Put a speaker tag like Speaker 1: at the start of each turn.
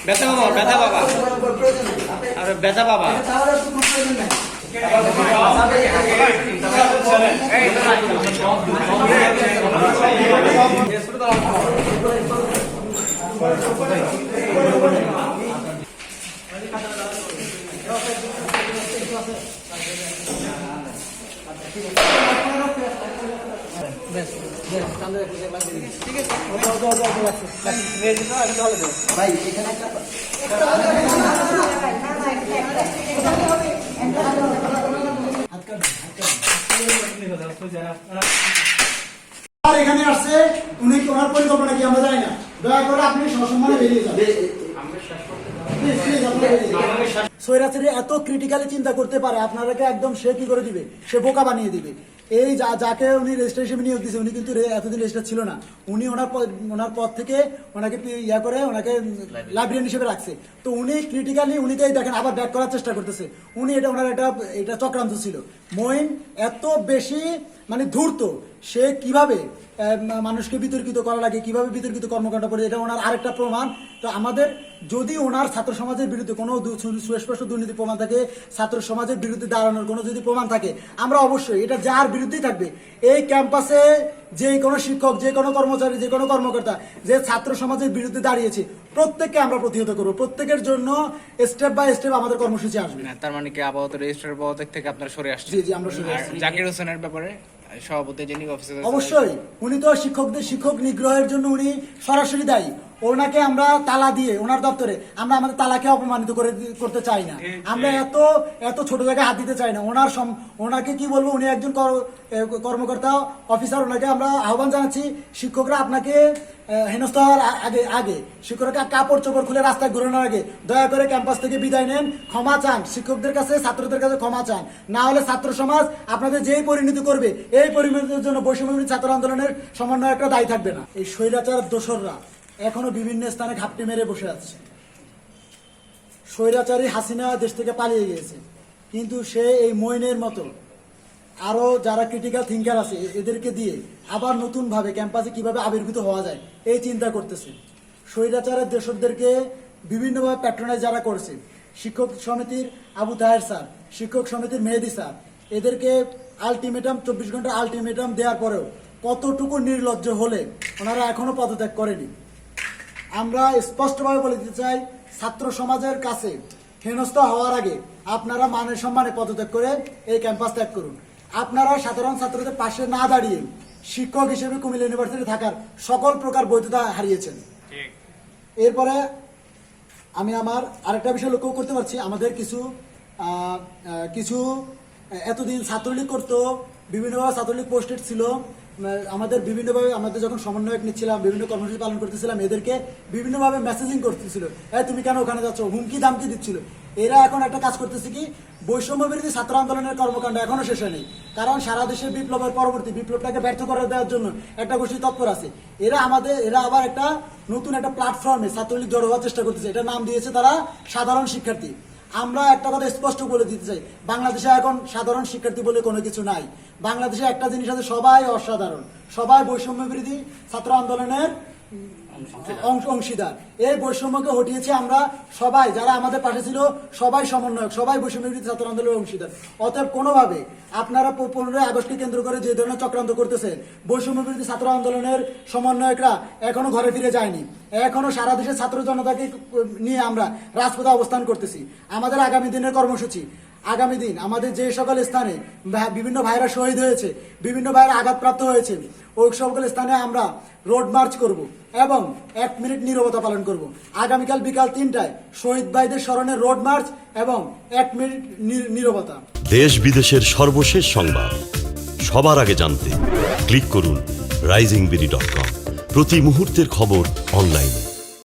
Speaker 1: ব্যথা বাবা, ব্যথা বাবা, আরে ব্যথা বাবা।
Speaker 2: ভাই এখানে একটা আর এখানে আসছে উনি কি ওনার পরিকল্পনা কি আমরা জানি না, দয়া করে আপনি সসম্মানে বেরিয়ে যান। স্বৈরাচারী এত ক্রিটিক্যালি চিন্তা করতে পারে আপনারাকে একদম সে কি করে দিবে, সে বোকা বানিয়ে দিবে। এই যাকে উনি রেজিস্ট্রেশন নিয়োগ দিয়েছে উনি কিন্তু এতদিন রেজিস্টার ছিল না, উনি ওনার পদ থেকে ওনাকে ইয়া করে ওনাকে লাইব্রেরিয়ান হিসেবে রাখছে। তো উনি ক্রিটিক্যালি উনিকেই দেখেন আবার ব্যাক করার চেষ্টা করতেছে। উনি ওনার এটা চক্রান্ত ছিল। মঈন এত বেশি মানে ধূর্ত, সে কিভাবে মানুষকে বিতর্কিত করা লাগে, কিভাবে বিতর্কিত কর্মকাণ্ড করে, এটা ওনার আরেকটা প্রমাণ। তো আমাদের যদি ওনার ছাত্র সমাজের বিরুদ্ধে কোনো সুস্পষ্ট দুর্নীতি প্রমাণ থাকে, ছাত্র সমাজের বিরুদ্ধে দাঁড়ানোর কোনো যদি প্রমাণ থাকে, আমরা অবশ্যই এটা যার বিরুদ্ধেই থাকবে, এই ক্যাম্পাসে যে কোনো শিক্ষক, যে কোনো কর্মচারী, যে কোনো কর্মকর্তা যে ছাত্র সমাজের বিরুদ্ধে দাঁড়িয়েছে প্রত্যেককে আমরা প্রতিহত করবো। প্রত্যেকের জন্য স্টেপ বাই স্টেপ আমাদের কর্মসূচি আসবে।
Speaker 1: তার মানে কি আপাতত রেজিস্ট্রার পদ থেকে আপনারা সরে আসছেন?
Speaker 2: জি জি, আমরা সরে আসছি।
Speaker 1: জাকির হোসেনের ব্যাপারে সভাপতি যিনি অফিসে,
Speaker 2: অবশ্যই উনি তো শিক্ষক নিগ্রহের জন্য উনি সরাসরি দায়ী। ওনাকে আমরা তালা দিয়ে ওনার দপ্তরে আমরা আমাদের তালাকে অপমানিত করতে চাই না, আমরা এত ছোট জায়গায় হাত দিতে চাই না। ওনাকে কি বলবো, উনি একজন কর্মকর্তা অফিসার, ওনাকে আমরা আহ্বান জানাচ্ছি, শিক্ষকরা আপনাকে হেনস্থা হওয়ার আগে শিক্ষকরা কাপড় চোপড় খুলে রাস্তায় ঘুরানোর আগে দয়া করে ক্যাম্পাস থেকে বিদায় নেন, ক্ষমা চান, শিক্ষকদের কাছে ছাত্রদের কাছে ক্ষমা চান। না হলে ছাত্র সমাজ আপনাদের যেই পরিণতি করবে, এই পরিণতির জন্য বৈষম্য ছাত্র আন্দোলনের সমন্বয় একটা দায়ী থাকবে না। এই স্বৈরাচার দোসররা এখনো বিভিন্ন স্থানে ঘাপটি মেরে বসে আছে। স্বৈরাচারী হাসিনা দেশ থেকে পালিয়ে গিয়েছে, কিন্তু সে এই মঈনের মতো আরো যারা ক্রিটিক্যাল থিঙ্কার আছে এদেরকে দিয়ে আবার নতুন ভাবে ক্যাম্পাসে কিভাবে আবির্ভূত হওয়া যায় এই চিন্তা করতেছে। স্বৈরাচারের দেশদেরকে বিভিন্নভাবে প্যাট্রোনাইজ যারা করছে, শিক্ষক সমিতির আবু তাহের স্যার, শিক্ষক সমিতির মেহেদি স্যার, এদেরকে আলটিমেটাম 24 ঘন্টা আলটিমেটাম দেওয়ার পরেও কতটুকু নির্লজ্জ হলে ওনারা এখনো পদত্যাগ করেনি। আমরা স্পষ্টভাবে বলে দিতে চাই, ছাত্র সমাজের কাছে হেনস্থা হওয়ার আগে আপনারা মানের সম্মানে পদত্যাগ করে এই ক্যাম্পাস ত্যাগ করুন। আপনারা সাধারণ ছাত্রদের পাশে না দাঁড়িয়ে শিক্ষক হিসেবে কুমিল্লা ইউনিভার্সিটি থাকার সকল প্রকার বৈধতা হারিয়েছেন। এরপরে আমি আমার আরেকটা বিষয় লক্ষ্য করতে পারছি, আমাদের কিছু এতদিন ছাত্রলীগ করতো, বিভিন্নভাবে ছাত্রলীগ পোস্টেড ছিল, আমাদের বিভিন্নভাবে আমাদের যখন সমন্বয়ক নিচ্ছিলাম, বিভিন্ন কর্মসূচি পালন করতেছিলাম, এদেরকে বিভিন্নভাবে মেসেজিং করতেছিল, তুমি কেন ওখানে যাচ্ছ, হুমকি দামকি দিচ্ছিল। এরা এখন একটা কাজ করতেছে কি, বৈষম্য বিরোধী ছাত্র আন্দোলনের কর্মকাণ্ড এখনো শেষ হয়নি, কারণ সারা দেশে বিপ্লবের পরবর্তী বিপ্লবটাকে ব্যর্থ করে দেওয়ার জন্য একটা গোষ্ঠী তৎপর আছে। এরা আবার একটা নতুন একটা প্ল্যাটফর্মে ছাত্রলীগ জড়ো হওয়ার চেষ্টা করতেছে, এটা নাম দিয়েছে তারা সাধারণ শিক্ষার্থী। আমরা একটা কথা স্পষ্ট বলে দিতে চাই, বাংলাদেশে এখন সাধারণ শিক্ষার্থী বলে কোনো কিছু নাই। বাংলাদেশে একটা জিনিস আছে, সবাই অসাধারণ, সবাই বৈষম্য বিরোধী ছাত্র আন্দোলনের অংশীদার। এই বৈষম্যকে হটিয়েছে আমরা সবাই, যারা আমাদের পাশে ছিল সবাই সমন্বয়ক, সবাই বৈষম্য বিরোধী ছাত্র আন্দোলনের অংশীদার। অতএব কোনোভাবে আপনারা 15ই আগস্টকে কেন্দ্র করে যে ধরনের চক্রান্ত করতেছেন, বৈষম্য বিরোধী ছাত্র আন্দোলনের সমন্বয়করা এখনো ঘরে ফিরে যায়নি, এখনো সারা দেশের ছাত্র জনতাকে নিয়ে আমরা রাজপথে অবস্থান করতেছি। আমাদের আগামী দিনের কর্মসূচি, আগামী দিন আমাদের যে সকল স্থানে বিভিন্ন ভাইরা শহীদ হয়েছে, বিভিন্ন ভাইরা আঘাতপ্রাপ্ত হয়েছে, ওই সকল স্থানে আমরা রোড মার্চ করব এবং 1 মিনিট নীরবতা পালন করব। আগামীকাল বিকাল 3টায় শহীদ ভাইদের স্মরণে রোড মার্চ এবং 1 মিনিট নীরবতা।
Speaker 3: দেশ বিদেশের সর্বশেষ সংবাদ সবার আগে জানতে ক্লিক করুন risingbeauty.com। প্রতি মুহূর্তের খবর অনলাইনে।